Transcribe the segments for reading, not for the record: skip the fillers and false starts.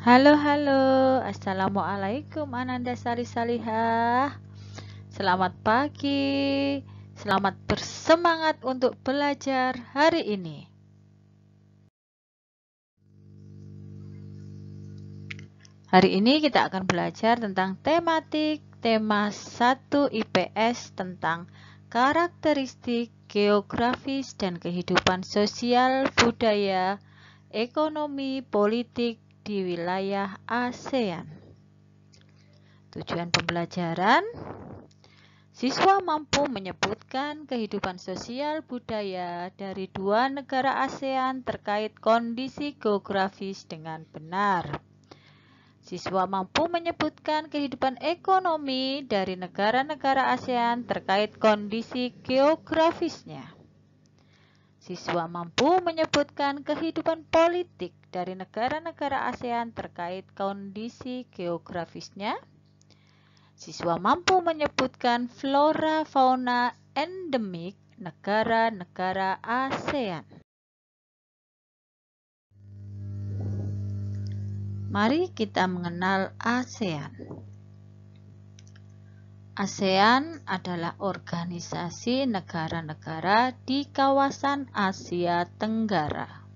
Halo, halo. Assalamualaikum Ananda Sari Salihah. Selamat pagi. Selamat bersemangat untuk belajar hari ini. Hari ini kita akan belajar tentang tema 1 IPS tentang karakteristik geografis dan kehidupan sosial, budaya, ekonomi, politik di wilayah ASEAN. Tujuan pembelajaran: siswa mampu menyebutkan kehidupan sosial budaya dari dua negara ASEAN terkait kondisi geografis dengan benar. Siswa mampu menyebutkan kehidupan ekonomi dari negara-negara ASEAN terkait kondisi geografisnya. Siswa mampu menyebutkan kehidupan politik dari negara-negara ASEAN terkait kondisi geografisnya. Siswa mampu menyebutkan flora fauna endemik negara-negara ASEAN. Mari kita mengenal ASEAN. ASEAN adalah organisasi negara-negara di kawasan Asia Tenggara.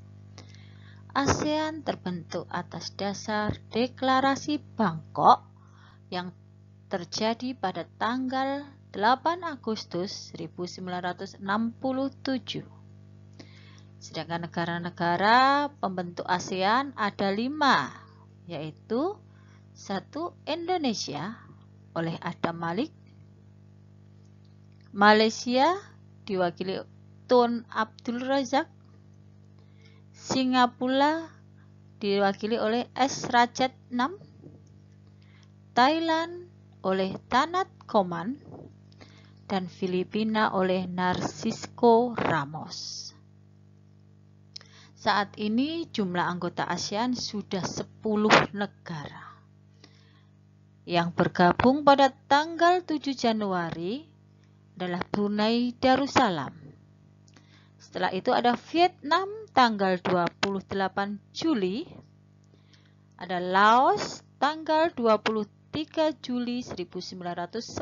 ASEAN terbentuk atas dasar Deklarasi Bangkok yang terjadi pada tanggal 8 Agustus 1967. Sedangkan negara-negara pembentuk ASEAN ada 5, yaitu 1. Indonesia oleh Adam Malik, Malaysia diwakili Tun Abdul Razak, Singapura diwakili oleh S. Rajat Nam, Thailand oleh Tanat Koman, dan Filipina oleh Narcisco Ramos. Saat ini jumlah anggota ASEAN sudah 10 negara. Yang bergabung pada tanggal 7 Januari adalah Brunei Darussalam. Setelah itu ada Vietnam tanggal 28 Juli, ada Laos tanggal 23 Juli 1997,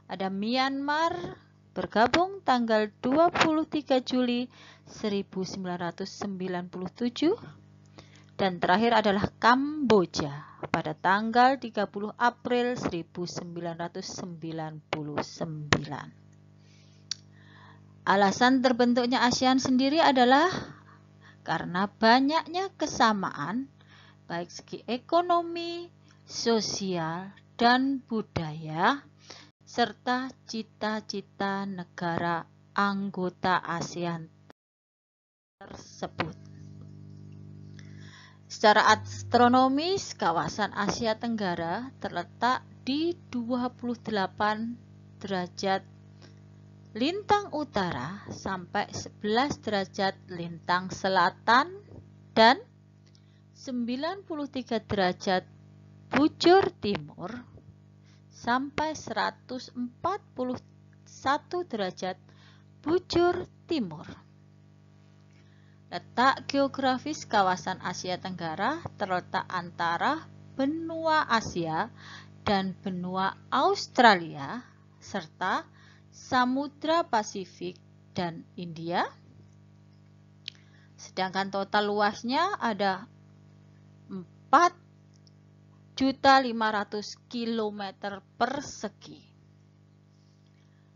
ada Myanmar bergabung tanggal 23 Juli 1997, dan terakhir adalah Kamboja pada tanggal 30 April 1999. Alasan terbentuknya ASEAN sendiri adalah karena banyaknya kesamaan baik segi ekonomi, sosial, dan budaya, serta cita-cita negara anggota ASEAN tersebut. Secara astronomis, kawasan Asia Tenggara terletak di 28 derajat lintang utara sampai 11 derajat lintang selatan dan 93 derajat bujur timur sampai 141 derajat bujur timur. Letak geografis kawasan Asia Tenggara terletak antara benua Asia dan benua Australia serta Samudra Pasifik dan India. Sedangkan total luasnya ada 4.500.000 km persegi.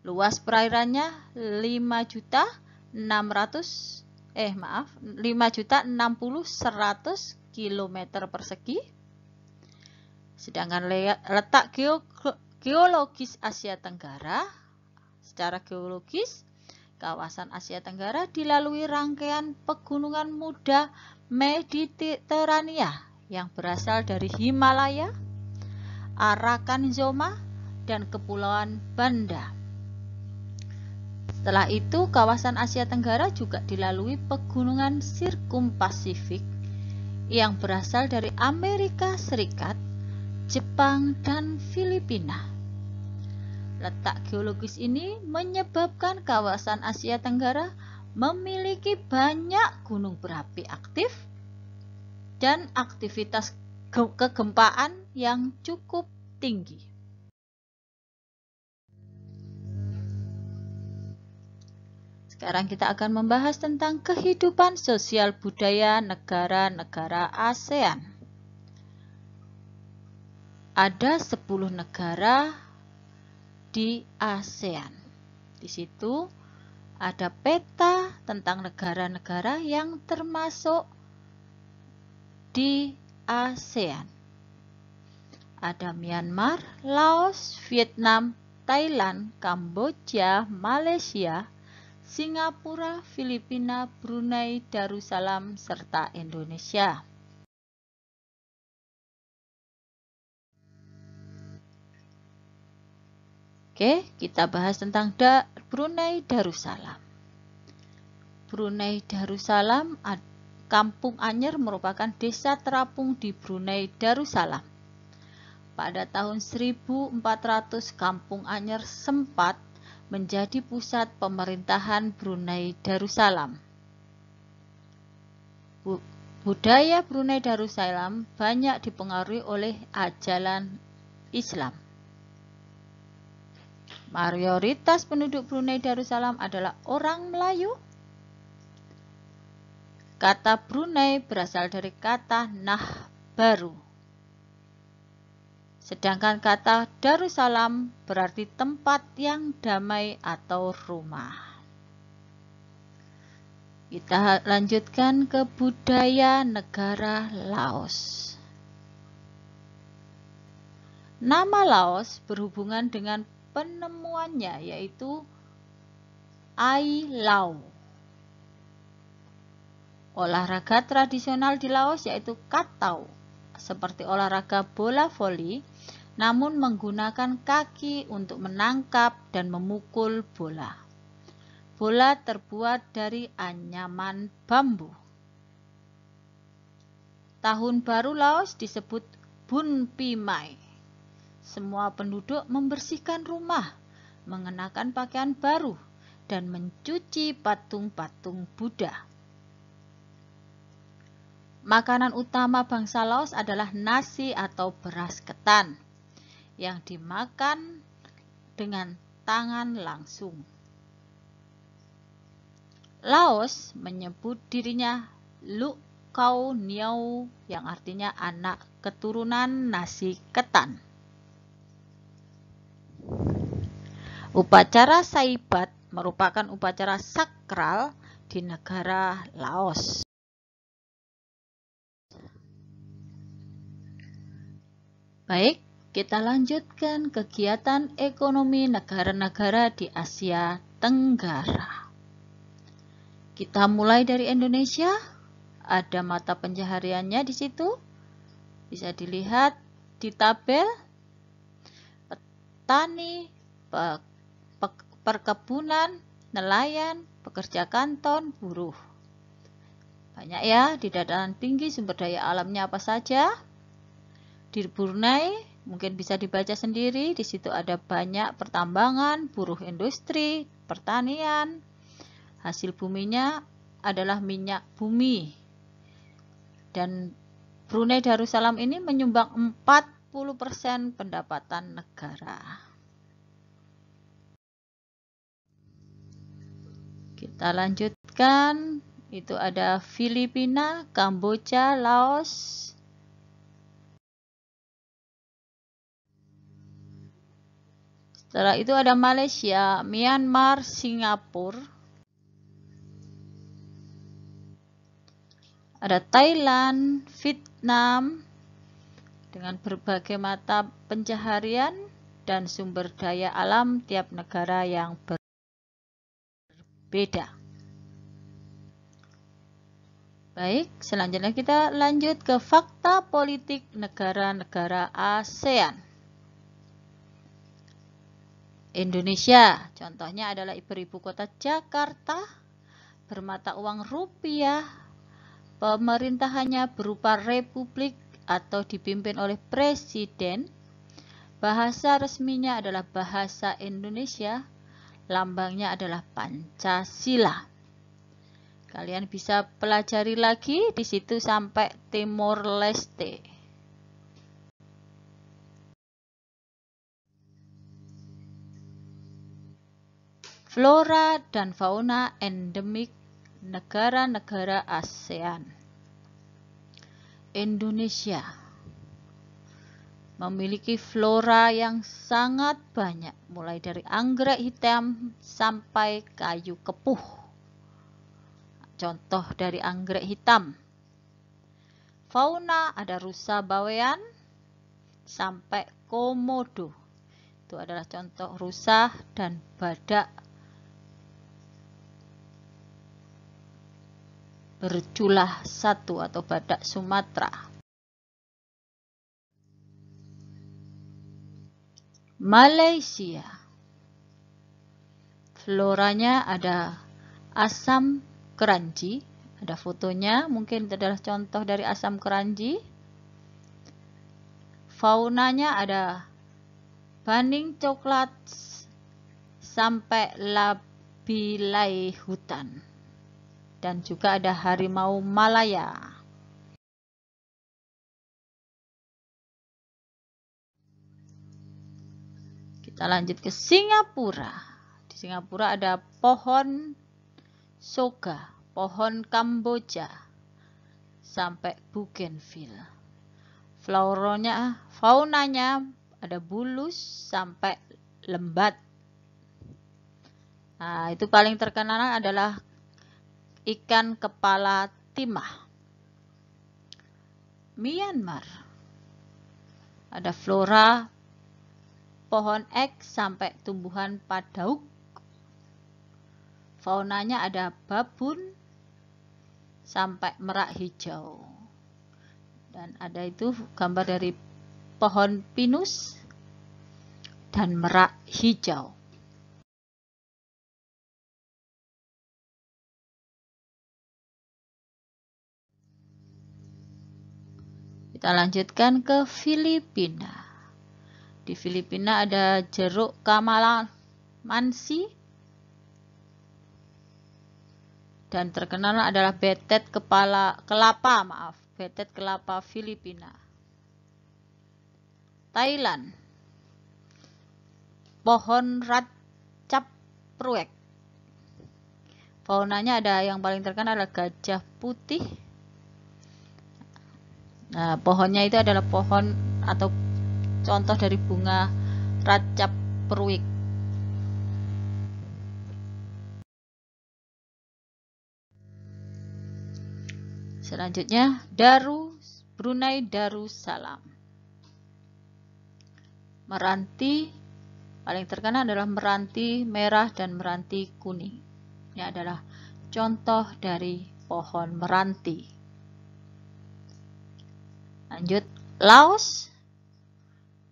Luas perairannya 5.060.100 km persegi. Sedangkan letak geologis Asia Tenggara, secara geologis, kawasan Asia Tenggara dilalui rangkaian pegunungan muda Mediterania yang berasal dari Himalaya, Arakan-Zoma, dan Kepulauan Banda. Setelah itu, kawasan Asia Tenggara juga dilalui pegunungan Sirkumpasifik yang berasal dari Amerika Serikat, Jepang, dan Filipina. Letak geologis ini menyebabkan kawasan Asia Tenggara memiliki banyak gunung berapi aktif dan aktivitas kegempaan yang cukup tinggi. Sekarang kita akan membahas tentang kehidupan sosial budaya negara-negara ASEAN. Ada 10 negara di ASEAN. Di situ ada peta tentang negara-negara yang termasuk di ASEAN. Ada Myanmar, Laos, Vietnam, Thailand, Kamboja, Malaysia, Singapura, Filipina, Brunei Darussalam, serta Indonesia. Oke, kita bahas tentang Brunei Darussalam. Brunei Darussalam, Kampung Anyer merupakan desa terapung di Brunei Darussalam. Pada tahun 1400, Kampung Anyer sempat menjadi pusat pemerintahan Brunei Darussalam. Budaya Brunei Darussalam banyak dipengaruhi oleh ajaran Islam. Mayoritas penduduk Brunei Darussalam adalah orang Melayu. Kata Brunei berasal dari kata nah baru. Sedangkan kata Darussalam berarti tempat yang damai atau rumah. Kita lanjutkan ke budaya negara Laos. Nama Laos berhubungan dengan penemuannya, yaitu Ai Lau. Olahraga tradisional di Laos yaitu Katau, seperti olahraga bola voli, namun menggunakan kaki untuk menangkap dan memukul bola. Bola terbuat dari anyaman bambu. Tahun baru Laos disebut Bun Pi Mai. Semua penduduk membersihkan rumah, mengenakan pakaian baru, dan mencuci patung-patung Buddha. Makanan utama bangsa Laos adalah nasi atau beras ketan yang dimakan dengan tangan langsung. Laos menyebut dirinya Luk Kau Niau yang artinya anak keturunan nasi ketan. Upacara Saibat merupakan upacara sakral di negara Laos. Baik, kita lanjutkan kegiatan ekonomi negara-negara di Asia Tenggara. Kita mulai dari Indonesia. Ada mata pencahariannya di situ. Bisa dilihat di tabel. Petani, perkebunan, nelayan, pekerja kanton, buruh. Banyak ya, di dataran tinggi sumber daya alamnya apa saja. Di Brunei mungkin bisa dibaca sendiri, di situ ada banyak pertambangan, buruh industri, pertanian. Hasil buminya adalah minyak bumi. Dan Brunei Darussalam ini menyumbang 40% pendapatan negara. Kita lanjutkan, itu ada Filipina, Kamboja, Laos. Setelah itu ada Malaysia, Myanmar, Singapura. Ada Thailand, Vietnam, dengan berbagai mata pencaharian dan sumber daya alam tiap negara yang berbeda. Baik, selanjutnya kita lanjut ke fakta politik negara-negara ASEAN. Indonesia, contohnya adalah beribu kota Jakarta, bermata uang rupiah, pemerintahannya berupa republik atau dipimpin oleh presiden, bahasa resminya adalah bahasa Indonesia, lambangnya adalah Pancasila. Kalian bisa pelajari lagi di situ sampai Timor Leste. Flora dan fauna endemik negara-negara ASEAN. Indonesia memiliki flora yang sangat banyak, mulai dari anggrek hitam sampai kayu kepuh. Contoh dari anggrek hitam. Fauna ada rusa bawean sampai komodo. Itu adalah contoh rusa dan badak berculah satu atau badak Sumatera. Malaysia. Floranya ada asam keranji, ada fotonya, mungkin itu adalah contoh dari asam keranji. Faunanya ada baning coklat sampai labilai hutan. Dan juga ada harimau Malaya. Kita lanjut ke Singapura. Di Singapura ada pohon soga, pohon Kamboja, sampai bougainville. Faunanya ada bulus sampai lembat. Nah, itu paling terkenal adalah ikan kepala timah. Myanmar ada flora pohon ek sampai tumbuhan padauk. Faunanya ada babun sampai merak hijau. Dan ada itu gambar dari pohon pinus dan merak hijau. Kita lanjutkan ke Filipina. Di Filipina ada jeruk kamamansi dan terkenal adalah betet kelapa Filipina. Thailand, pohon ratcap pruek. Faunanya ada yang paling terkenal adalah gajah putih. Nah, pohonnya itu adalah pohon atau contoh dari bunga ratcap pruek. Selanjutnya, Brunei Darussalam. Meranti, paling terkenal adalah meranti merah dan meranti kuning. Ini adalah contoh dari pohon meranti. Lanjut, Laos.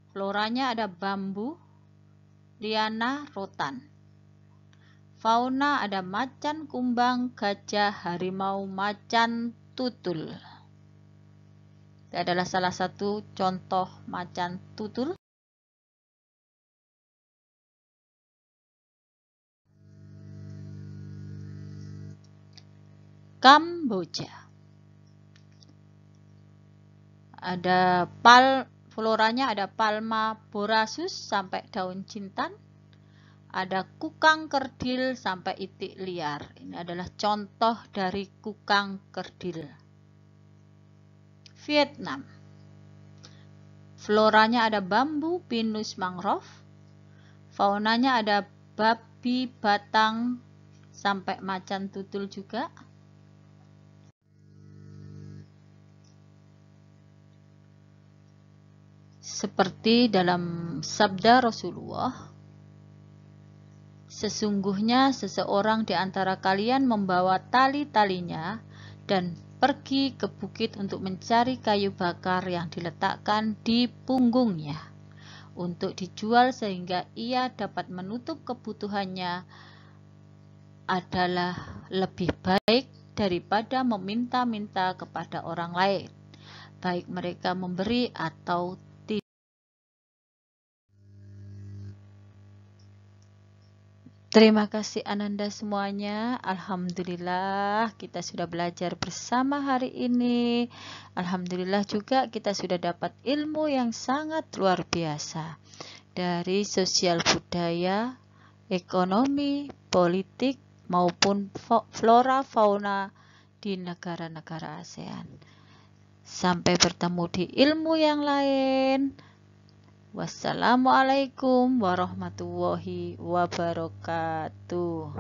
Floranya ada bambu, liana, rotan. Fauna ada macan kumbang, gajah, harimau, macan tutul. Ini adalah salah satu contoh macan tutul. Kamboja. Ada floranya ada palma borasus sampai daun jintan. Ada kukang kerdil sampai itik liar. Ini adalah contoh dari kukang kerdil. Vietnam. Floranya ada bambu, pinus, mangrove. Faunanya ada babi batang sampai macan tutul juga. Seperti dalam sabda Rasulullah, sesungguhnya seseorang di antara kalian membawa tali-talinya dan pergi ke bukit untuk mencari kayu bakar yang diletakkan di punggungnya untuk dijual sehingga ia dapat menutup kebutuhannya adalah lebih baik daripada meminta-minta kepada orang lain, baik mereka memberi atau Terima kasih Ananda semuanya. Alhamdulillah kita sudah belajar bersama hari ini. Alhamdulillah juga kita sudah dapat ilmu yang sangat luar biasa dari sosial budaya, ekonomi, politik, maupun flora fauna di negara-negara ASEAN. Sampai bertemu di ilmu yang lain. Wassalamualaikum warahmatullahi wabarakatuh.